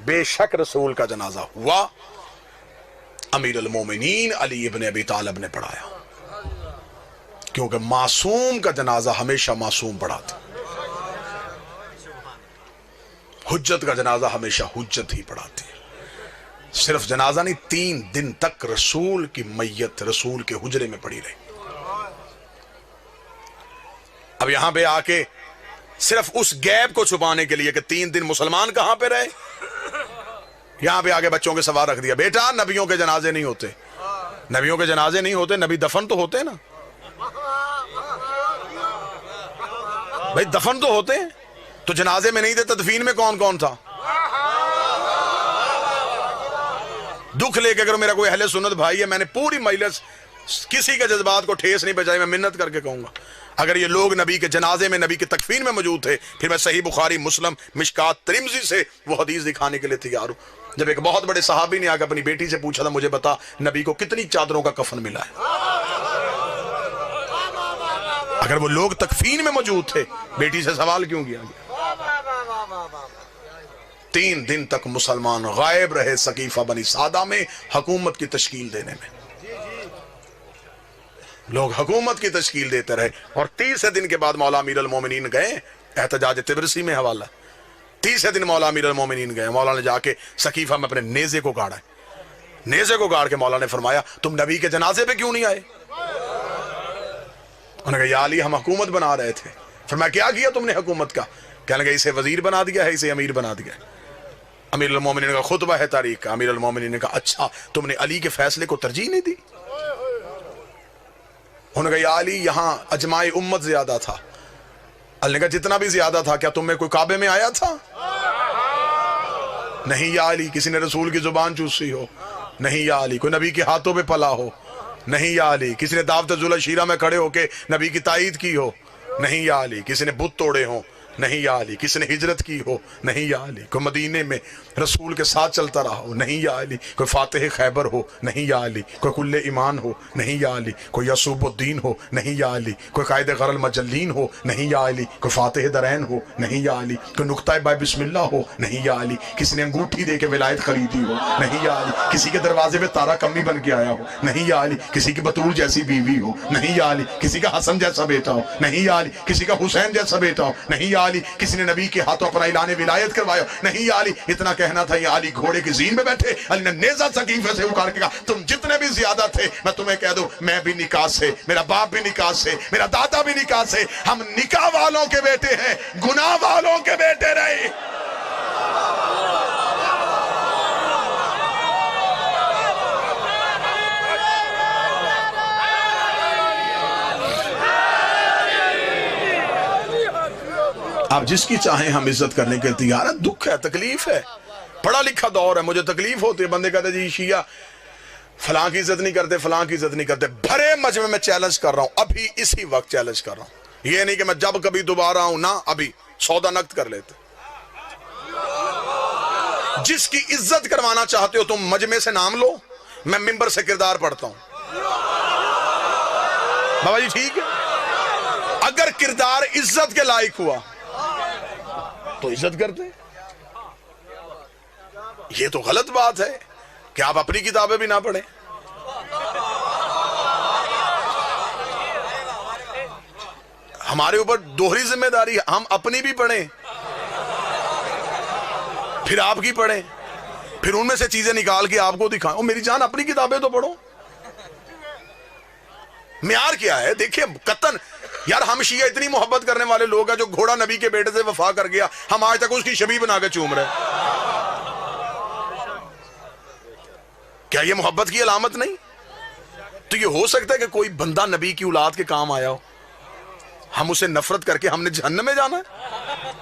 بے شک رسول کا جنازہ ہوا، امیر المومنین علی ابن ابی طالب نے پڑھایا، کیونکہ معصوم کا جنازہ ہمیشہ معصوم پڑھاتے، حجت کا جنازہ ہمیشہ حجت ہی پڑھاتے ہیں۔ صرف جنازہ نہیں، 3 دن تک رسول کی میت رسول کے حجرے میں پڑی رہی۔ اب یہاں پہ آ کے صرف اس گیپ کو چھپانے کے لیے کہ 3 دن مسلمان کہاں پہ رہے، یہاں پہ آگے بچوں کے سوال رکھ دیا، بیٹا نبیوں کے جنازے نہیں ہوتے، نبیوں کے جنازے نہیں ہوتے، نبی دفن تو ہوتے نا، بھائی دفن تو ہوتے ہیں، تو جنازے میں نہیں تھے، تدفین میں کون کون تھا؟ دکھ لے کے اگر میرا کوئی اہل سنت بھائی ہے، میں نے پوری مجلس کسی کے جذبات کو ٹھیس نہیں پہنچائی، میں منت کر کے کہوں گا اگر یہ لوگ نبی کے جنازے میں نبی کے تکفین میں موجود تھے، پھر میں صحیح بخاری مسلم مشکات ترمذی سے وہ حدیث دکھانے کے لیے تیار ہوں۔ جب ایک بہت بڑے صحابی نے آ کے اپنی بیٹی سے پوچھا تھا، مجھے بتا نبی کو کتنی چادروں کا کفن ملا ہے، اگر وہ لوگ تکفین میں موجود تھے بیٹی سے سوال کیوں کیا گیا؟ 3 دن تک مسلمان غائب رہے سقیفہ بنی سعدہ میں حکومت کی تشکیل دینے میں، لوگ حکومت کی تشکیل دیتے رہے، اور 30 دن کے بعد مولا امیر المومنین گئے، احتجاج تبرسی میں حوالہ، 30 دن مولا امیر المومنین گئے، مولا نے جا کے سقیفہ میں اپنے نیزے کو گاڑا ہے، نیزے کو گاڑ کے مولا نے فرمایا تم نبی کے جنازے پہ کیوں نہیں آئے؟ انہوں نے کہا یا علی ہم حکومت بنا رہے تھے۔ فرمایا کیا کیا تم نے حکومت کا؟ کہنے لگا اسے وزیر بنا دیا ہے، اسے امیر بنا دیا ہے۔ امیر المومنین کا خطبہ ہے تاریخ کا، امیر المومنین نے کہا اچھا تم نے علی کے فیصلے کو ترجیح نہیں دی؟ انہوں نے کہا یا علی یہاں اجماع امت زیادہ تھا۔ علی نے کہا جتنا بھی زیادہ تھا کیا تم میں کوئی کعبے میں آیا تھا؟ نہیں یا علی کسی نے رسول کی زبان چوسی ہو؟ نہیں یا علی کوئی نبی کے ہاتھوں پہ پلا ہو؟ نہیں یا علی کسی نے دعوت ذوالشیرہ میں کھڑے ہو کے نبی کی تائید کی ہو؟ نہیں یا علی کسی نے بت توڑے ہوں؟ نہیں یا علی کسی نے ہجرت کی ہو؟ نہیں یا علی کوئی مدینے میں رسول کے ساتھ چلتا رہا ہو؟ نہیں یا علی کوئی فاتح خیبر ہو؟ نہیں یا علی کوئی کل ایمان ہو؟ نہیں یا علی کوئی یعصوب الدین ہو؟ نہیں یا علی کوئی قائد غر المجلین ہو؟ نہیں یا علی کوئی فاتح درین ہو؟ نہیں یا علی کوئی نقطہ بائے بسم اللہ ہو؟ نہیں یا علی کسی نے انگوٹھی دے کے ولایت خریدی ہو؟ نہیں یا علی کسی کے دروازے پہ تارا کمی بن کے آیا ہو؟ نہیں یا علی کسی کی بطول جیسی بیوی ہو؟ نہیں یا علی کسی کا حسن جیسا بیٹا ہو؟ نہیں یا علی کسی کا حسین جیسا بیٹا ہو؟ نہیں یا علی کسی نے نبی کے ہاتھوں اپنا اعلان ولایت کروایا؟ نہیں یا علی اتنا کہنا تھا یا علی گھوڑے کی زین میں بیٹھے، علی نے نیزہ سقیفے سے اکھاڑ کے کہا تم جتنے بھی زیادہ تھے میں تمہیں کہہ دوں میں بھی نکاح سے، میرا باپ بھی نکاح سے، میرا دادا بھی نکاح سے، ہم نکاح والوں کے بیٹے ہیں، گناہ والوں کے بیٹے رہے۔ آپ جس کی چاہیں ہم عزت کرنے کے تیار ہیں، دکھ ہے، تکلیف ہے، پڑھا لکھا دور ہے، مجھے تکلیف ہوتی ہے، بندے کہتے جی شیعہ فلاں کی عزت نہیں کرتے، فلاں کی عزت نہیں کرتے، بھرے مجمع میں چیلنج کر رہا ہوں، ابھی اسی وقت چیلنج کر رہا ہوں، یہ نہیں کہ میں جب کبھی دوبارہ ہوں، نہ ابھی سودا نقد کر لیتے۔ جس کی عزت کروانا چاہتے ہو تم مجمع سے نام لو، میں ممبر سے کردار پڑھتا ہوں۔ بابا جی ٹھیک ہے، اگر کردار عزت کے لائق ہوا تو عزت کرتے، یہ تو غلط بات ہے کہ آپ اپنی کتابیں بھی نہ پڑھیں۔ ہمارے اوپر دوہری ذمہ داری ہے، ہم اپنی بھی پڑھیں پھر آپ کی پڑھیں، پھر ان میں سے چیزیں نکال کے آپ کو دکھائیں۔ او میری جان اپنی کتابیں تو پڑھو۔ معیار کیا ہے؟ دیکھیں قطن یار ہم شیعہ اتنی محبت کرنے والے لوگ ہیں، جو گھوڑا نبی کے بیٹے سے وفا کر گیا ہم آج تک اس کی شبیہ بنا کے چوم رہے ہیں۔ کیا یہ محبت کی علامت نہیں؟ تو یہ ہو سکتا ہے کہ کوئی بندہ نبی کی اولاد کے کام آیا ہو، ہم اسے نفرت کر کے ہم نے جہنم میں جانا ہے؟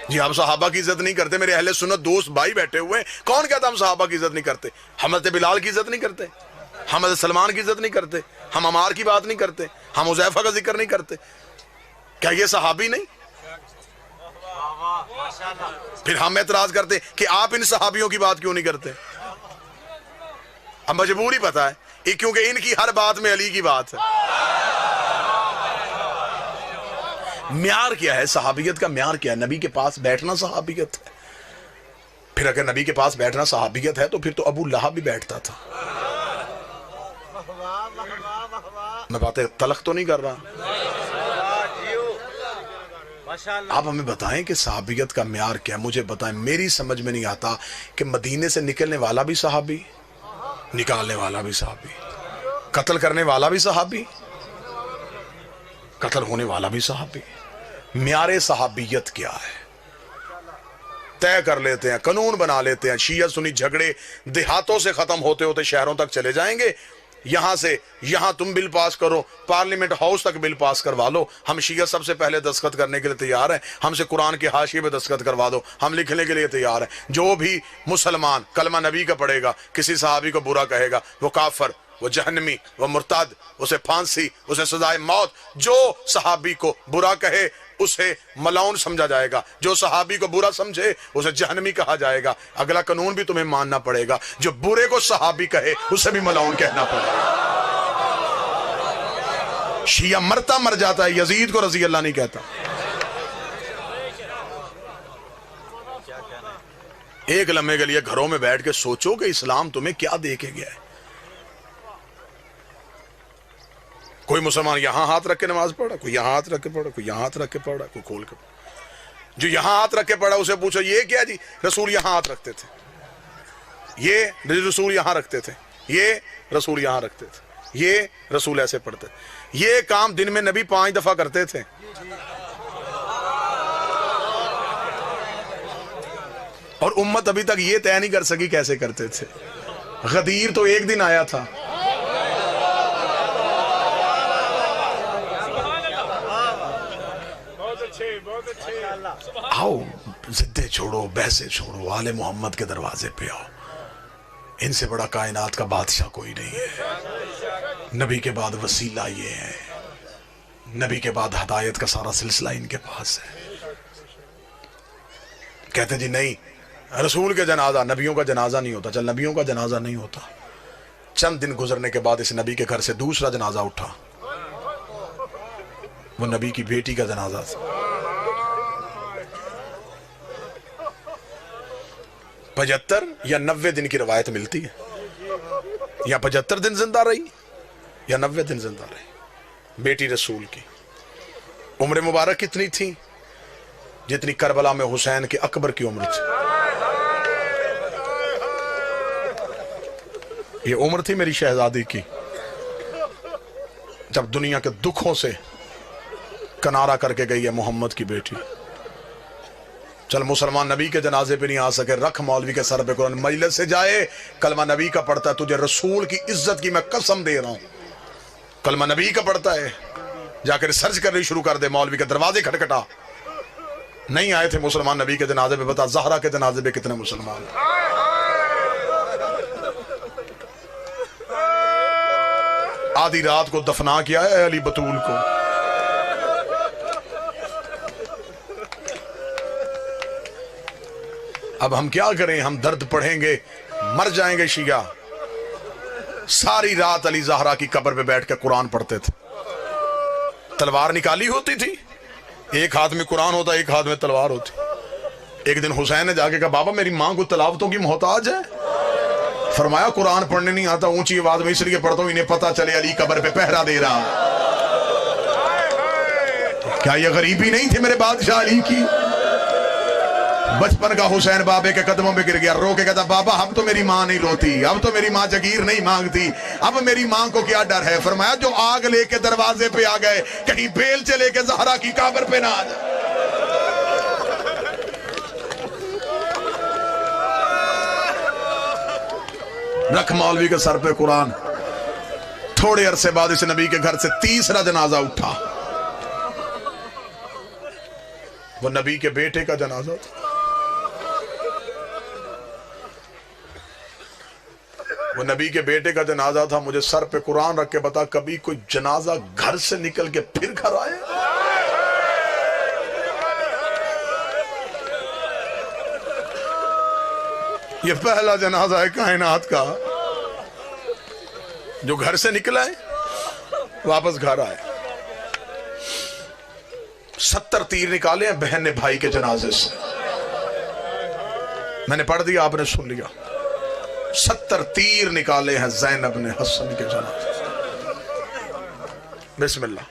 جی آپ صحابہ کی عزت نہیں کرتے، میرے اہل سنت دوست بھائی بیٹھے ہوئے ہیں، کون کہتا ہم صحابہ کی عزت نہیں کرتے؟ حضرت بلال کی عزت نہیں کرتے، ہم حضرت سلمان کی عزت نہیں کرتے، ہم عمار کی بات نہیں کرتے، ہم حذیفہ کا ذکر نہیں کرتے، کیا یہ صحابی نہیں؟ پھر ہم اعتراض کرتے کہ آپ ان صحابیوں کی بات کیوں نہیں کرتے؟ اب مجبوری پتہ ہے کیونکہ ان کی ہر بات میں علی کی بات ہے۔ معیار کیا ہے؟ صحابیت کا معیار کیا ہے؟ نبی کے پاس بیٹھنا صحابیت ہے، پھر اگر نبی کے پاس بیٹھنا صحابیت ہے تو پھر تو ابو لہب بھی بیٹھتا تھا. میں باتیں تلخ تو نہیں کر رہا. آپ ہمیں بتائیں کہ صحابیت کا معیار کیا ہے. مجھے بتائیں, میری سمجھ میں نہیں آتا کہ مدینے سے نکلنے والا بھی صحابی, نکالنے والا بھی صحابی, قتل کرنے والا بھی صحابی, قتل ہونے والا بھی صحابی. معیار صحابیت کیا ہے طے کر لیتے ہیں, قانون بنا لیتے ہیں. شیعہ سنی جھگڑے دیہاتوں سے ختم ہوتے ہوتے شہروں تک چلے جائیں گے. یہاں سے یہاں تم بل پاس کرو, پارلیمنٹ ہاؤس تک بل پاس کروا لو. ہم شیعہ سب سے پہلے دستخط کرنے کے لیے تیار ہیں. ہم سے قرآن کے حاشیے پہ دستخط کروا دو, ہم لکھنے کے لیے تیار ہیں. جو بھی مسلمان کلمہ نبی کا پڑھے گا, کسی صحابی کو برا کہے گا, وہ کافر, وہ جہنمی, وہ مرتد, اسے پھانسی, اسے سزائے موت. جو صحابی کو برا کہے اسے ملعون سمجھا جائے گا, جو صحابی کو برا سمجھے اسے جہنمی کہا جائے گا. اگلا قانون بھی تمہیں ماننا پڑے گا, جو برے کو صحابی کہے اسے بھی ملعون کہنا پڑے گا. شیعہ مرتا مر جاتا ہے, یزید کو رضی اللہ نہیں کہتا. ایک لمحے کے لیے گھروں میں بیٹھ کے سوچو کہ اسلام تمہیں کیا دے کے گیا ہے. کوئی مسلمان یہاں ہاتھ رکھ کے نماز پڑھا, کوئی یہاں ہاتھ رکھ کے پڑھا, کوئی یہاں ہاتھ رکھ کے پڑھا, کوئی کھول کے پڑھا. جو یہاں ہاتھ رکھ کے پڑھا اسے پوچھو یہ کیا جی, رسول یہاں ہاتھ رکھتے تھے, یہ رسول یہاں رکھتے تھے, یہ رسول یہاں رکھتے تھے, یہ رسول ایسے پڑھتے تھے. یہ کام دن میں نبی 5 دفعہ کرتے تھے. اور امت ابھی تک یہ طے نہیں کر سکی کیسے کرتے تھے. غدیر تو ایک دن آیا تھا, آؤ زدے چھوڑو, بحثیں چھوڑو, آل محمد کے دروازے پہ آؤ. ان سے بڑا کائنات کا بادشاہ کوئی نہیں ہے. نبی کے بعد وسیلہ یہ ہے, نبی کے بعد ہدایت کا سارا سلسلہ ان کے پاس ہے. کہتے جی نہیں رسول کے جنازہ, نبیوں کا جنازہ نہیں ہوتا. چل نبیوں کا جنازہ نہیں ہوتا. چند دن گزرنے کے بعد اس نبی کے گھر سے دوسرا جنازہ اٹھا, وہ نبی کی بیٹی کا جنازہ تھا. 75 یا 90 دن کی روایت ملتی ہے, یا 75 دن زندہ رہی یا 90 دن زندہ رہی. بیٹی رسول کی عمر مبارک کتنی تھی, جتنی کربلا میں حسین کے اکبر کی عمر تھی. یہ عمر تھی میری شہزادی کی جب دنیا کے دکھوں سے کنارہ کر کے گئی ہے محمد کی بیٹی. چل مسلمان نبی کے جنازے پہ نہیں آ سکے, رکھ مولوی کے سر پہ قرآن, مجلس سے جائے کلمہ نبی کا پڑھتا ہے, تجھے رسول کی عزت کی میں قسم دے رہا ہوں, کلمہ نبی کا پڑھتا ہے, جا کے ریسرچ کرنی شروع کر دے. مولوی کے دروازے کھٹکھٹا. نہیں آئے تھے مسلمان نبی کے جنازے پہ, بتا زہرا کے جنازے پہ کتنے مسلمان. آدھی رات کو دفنا کیا ہے علی بطول کو. اب ہم کیا کریں, ہم درد پڑھیں گے, مر جائیں گے. شیعہ ساری رات علی زہرا کی قبر پہ بیٹھ کے قرآن پڑھتے تھے. تلوار نکالی ہوتی تھی, ایک ہاتھ میں قرآن ہوتا, ایک ہاتھ میں تلوار ہوتی. ایک دن حسین نے جا کے کہا بابا میری ماں کو تلاوتوں کی محتاج ہے. فرمایا قرآن پڑھنے نہیں آتا, اونچی آواز میں اس لیے پڑھتا ہوں انہیں پتا چلے علی قبر پہ پہرا دے رہا. کیا یہ غریبی نہیں تھی میرے بادشاہ علی کی؟ بچپن کا حسین بابے کے قدموں میں گر گیا, رو کے کہتا بابا اب تو میری ماں نہیں روتی, اب تو میری ماں جگیر نہیں مانگتی, اب میری ماں کو کیا ڈر ہے. فرمایا جو آگ لے کے دروازے پہ آ گئے, کہیں بیل چلے کے زہرا کی قبر پہ نہ آ جائے. رکھ مولوی کے سر پہ قرآن. تھوڑے عرصے بعد اس نبی کے گھر سے تیسرا جنازہ اٹھا, وہ نبی کے بیٹے کا جنازہ تھا. وہ نبی کے بیٹے کا جنازہ تھا. مجھے سر پہ قرآن رکھ کے بتا کبھی کوئی جنازہ گھر سے نکل کے پھر گھر آئے؟ یہ پہلا جنازہ ہے کائنات کا جو گھر سے نکلا ہے واپس گھر آئے. 70 تیر نکالے ہیں بہن نے بھائی کے جنازے سے. میں نے پڑھ دیا، آپ نے سن لیا۔ 70 تیر نکالے ہیں زینب نے حسن کے جنازے سے۔ بسم اللہ۔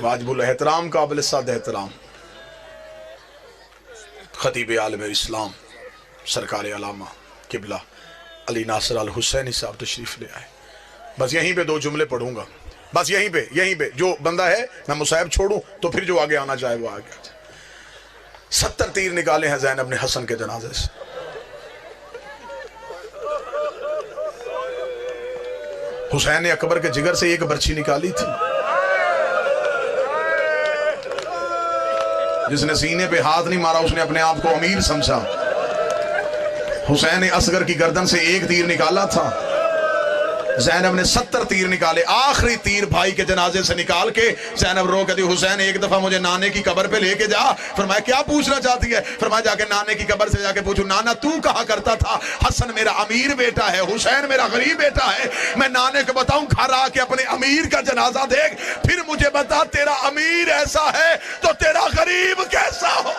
واجب الاحترام، قابل صد احترام خطیب عالم اسلام سرکار علامہ قبلہ علی ناصر الحسینی صاحب تشریف لے آئے۔ بس یہیں پہ 2 جملے پڑھوں گا، بس یہیں پہ جو بندہ ہے میں مصاحب چھوڑوں تو پھر جو آگے آنا چاہے وہ آگے آ جائے۔ 70 تیر نکالے ہیں زینب نے حسن کے جنازے سے۔ حسین اکبر کے جگر سے ایک برچی نکالی تھی، جس نے سینے پہ ہاتھ نہیں مارا اس نے اپنے آپ کو امیر سمجھا۔ حسین اصغر کی گردن سے ایک تیر نکالا تھا، زینب نے 70 تیر نکالے۔ آخری تیر بھائی کے جنازے سے نکال کے زینب رو کہتی حسین ایک دفعہ مجھے نانے کی قبر پہ لے کے جا۔ فرمایا کیا پوچھنا چاہتی ہے؟ فرمایا جا کے نانے کی قبر سے جا کے پوچھو نانا تو کہا کرتا تھا حسن میرا امیر بیٹا ہے، حسین میرا غریب بیٹا ہے، میں نانے کو بتاؤں گھر آ کے اپنے امیر کا جنازہ دیکھ، پھر مجھے بتا تیرا امیر ایسا ہے تو تیرا غریب کیسا ہو۔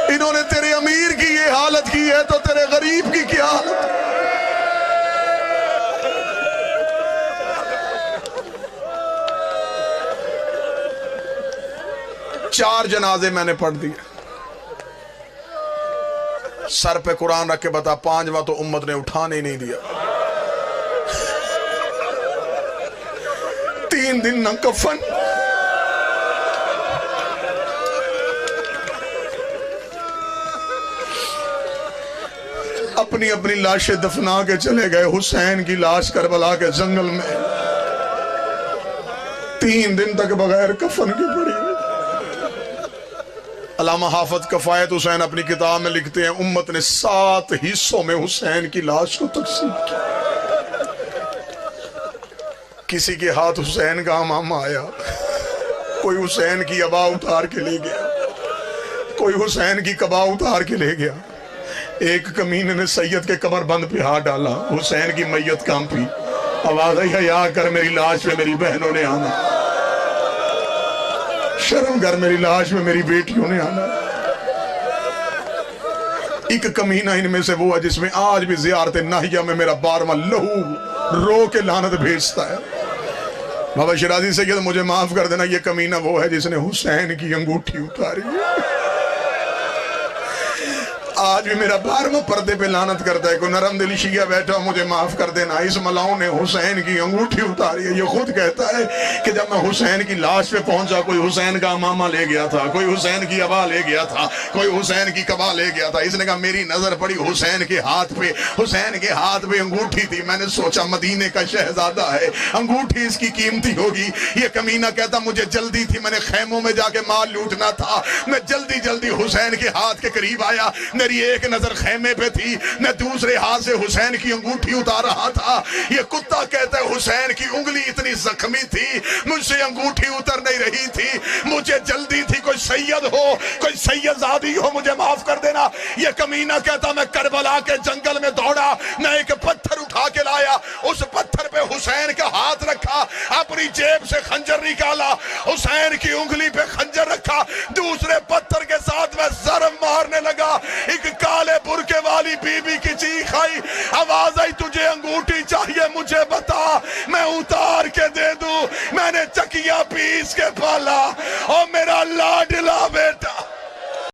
انہوں نے تیرے امیر کی یہ حالت کی ہے تو تیرے غریب کی کیا حالت؟ 4 جنازے میں نے پڑھ دیے۔ سر پہ قرآن رکھ کے بتا 5واں تو امت نے اٹھانے ہی نہیں دیا۔ 3 دن نہ کفن، اپنی اپنی لاشیں دفنا کے چلے گئے۔ حسین کی لاش کربلا کے جنگل میں 3 دن تک بغیر کفن کے پڑی۔ علامہ حافظ کفایت حسین اپنی کتاب میں لکھتے ہیں امت نے 7 حصوں میں حسین کی لاش کو تقسیم کیا۔ کسی کے ہاتھ حسین کا امامہ آیا، کوئی حسین کی عبا اتار کے لے گیا، کوئی حسین کی قبا اتار کے لے گیا۔ ایک کمینے نے سید کے قبر بند پہ ہاتھ ڈالا، حسین کی میت کانپی، آواز آئی حیا کر میری لاش پہ میری بہنوں نے آنا، شرم کر میری لاش میں میری بیٹیوں نے آنا۔ ایک کمینہ ان میں سے وہ ہے جس میں آج بھی زیارت ناہیہ میں میرا 12واں لہو رو کے لعنت بھیجتا ہے۔ بابا شرازی سید مجھے معاف کر دینا، یہ کمینہ وہ ہے جس نے حسین کی انگوٹھی اتاری ہے۔ آج بھی میرا 12واں پردے پہ لعنت کرتا ہے۔ کوئی نرم دل شیعہ بیٹھا مجھے معاف کر دینا، اس ملاؤں نے حسین کی انگوٹھی اتاری ہے۔ یہ خود کہتا ہے کہ جب میں حسین کی لاش پہ پہنچا کوئی حسین کا امامہ لے گیا تھا، کوئی حسین کی عبا لے گیا تھا، کوئی حسین کی قبا لے گیا تھا۔ اس نے کہا میری نظر پڑی حسین کے ہاتھ پہ، حسین کے ہاتھ پہ انگوٹھی تھی، میں نے سوچا مدینے کا شہزادہ ہے، انگوٹھی اس کی قیمتی ہوگی۔ یہ کمینہ کہتا مجھے جلدی تھی، میں نے خیموں میں جا کے مال لوٹنا تھا، میں جلدی جلدی حسین کے ہاتھ کے قریب آیا، میری ایک نظر خیمے پہ تھی، میں دوسرے ہاتھ سے حسین کی انگوٹھی اتار رہا تھا۔ یہ کتا کہتا ہے حسین کی انگلی اتنی زخمی تھی، مجھ سے انگوٹھی اتر نہیں رہی تھی، مجھے جلدی تھی، کوئی سید ہو، کوئی سید زادی ہو مجھے معاف کر دینا۔ یہ کمینہ کہتا میں کربلا کے جنگل میں دوڑا، میں ایک پتھر اٹھا کے لایا، اس پتھر پہ حسین کا ہاتھ رکھا، اپنی جیب سے خنجر نکالا، حسین کی انگلی پہ خنجر رکھا، دوسرے پتھر کے ساتھ میں ضرب مارنے لگا۔ ایک کالے برکے والی بی بی کی چیخ آئی، آواز آئی تجھے انگوٹھی چاہیے مجھے بتا، میں اتار کے دے دوں۔ میں نے چکیاں پیس کے پالا اور میرا لاڈلا بیٹا